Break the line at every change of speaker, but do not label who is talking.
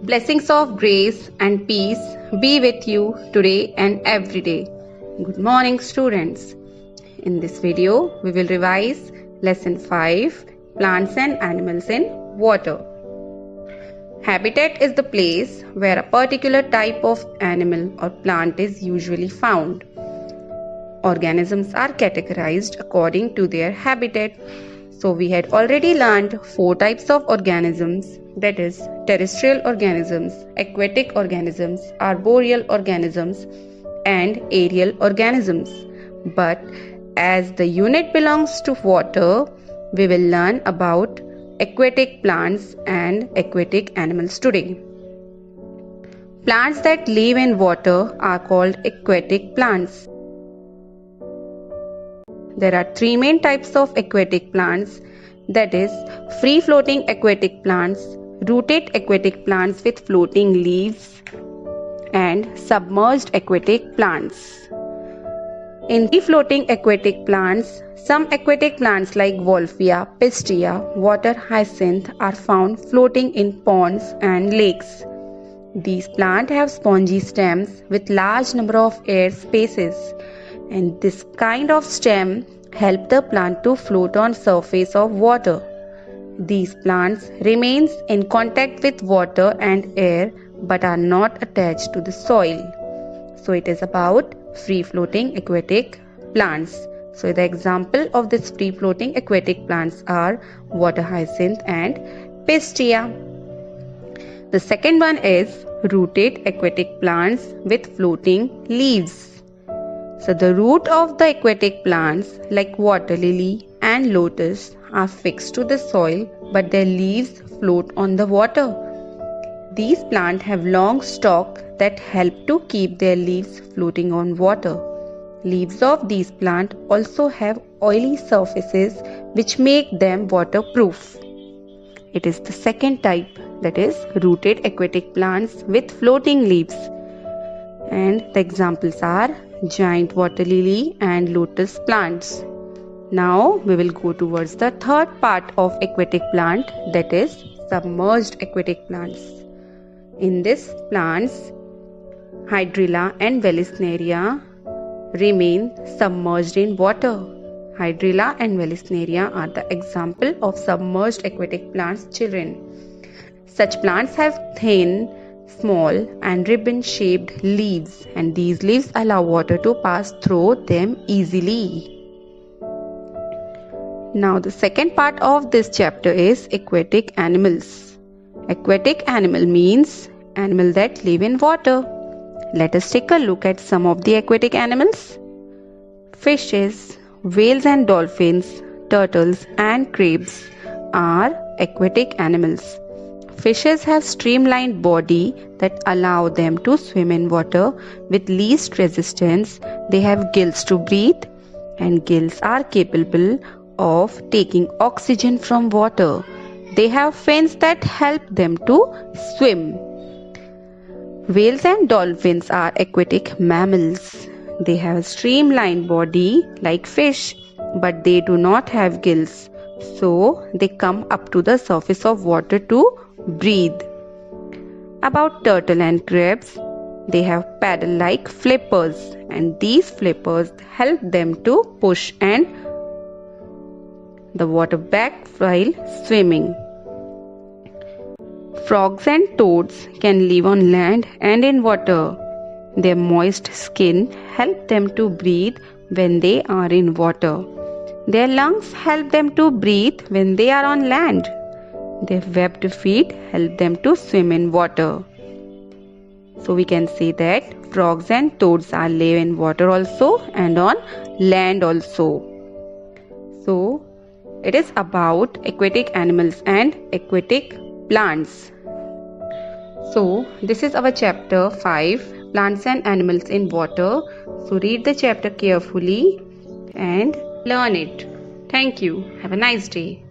Blessings of grace and peace be with you today and every day. Good morning, students. In this video, we will revise Lesson 5, Plants and Animals in Water. Habitat is the place where a particular type of animal or plant is usually found. Organisms are categorized according to their habitat. So we had already learned 4 types of organisms, that is terrestrial organisms, aquatic organisms, arboreal organisms and aerial organisms. But as the unit belongs to water, we will learn about aquatic plants and aquatic animals today. Plants that live in water are called aquatic plants. There are 3 main types of aquatic plants, that is free-floating aquatic plants, rooted aquatic plants with floating leaves, and submerged aquatic plants. In free-floating aquatic plants, some aquatic plants like Wolffia, Pistia, Water Hyacinth are found floating in ponds and lakes. These plants have spongy stems with large number of air spaces, and this kind of stem help the plant to float on surface of water. These plants remains in contact with water and air but are not attached to the soil. So it is about free floating aquatic plants. So the example of this free floating aquatic plants are water hyacinth and pistia. The second one is rooted aquatic plants with floating leaves. So the root of the aquatic plants like water lily and lotus are fixed to the soil, but their leaves float on the water. These plants have long stalks that help to keep their leaves floating on water. Leaves of these plants also have oily surfaces which make them waterproof. It is the second type, that is rooted aquatic plants with floating leaves. And the examples are giant water lily and lotus plants. Now we will go towards the third part of aquatic plant, that is submerged aquatic plants. In this plants, Hydrilla and Vallisneria remain submerged in water. Hydrilla and Vallisneria are the example of submerged aquatic plants, children. Such plants have thin, small and ribbon-shaped leaves, and these leaves allow water to pass through them easily. Now the second part of this chapter is aquatic animals. Aquatic animal means animal that live in water. Let us take a look at some of the aquatic animals. Fishes, whales and dolphins, turtles and crabs are aquatic animals. Fishes have streamlined body that allow them to swim in water with least resistance. They have gills to breathe, and gills are capable of taking oxygen from water. They have fins that help them to swim. Whales and dolphins are aquatic mammals. They have a streamlined body like fish, but they do not have gills, so they come up to the surface of water to breathe. About turtle and crabs, they have paddle-like flippers, and these flippers help them to push and the water back while swimming. Frogs and toads can live on land and in water. Their moist skin help them to breathe when they are in water. Their lungs help them to breathe when they are on land. Their webbed feet help them to swim in water. So we can say that frogs and toads are live in water also and on land also. So it is about aquatic animals and aquatic plants. So this is our chapter 5, Plants and Animals in Water. So read the chapter carefully and learn it. Thank you. Have a nice day.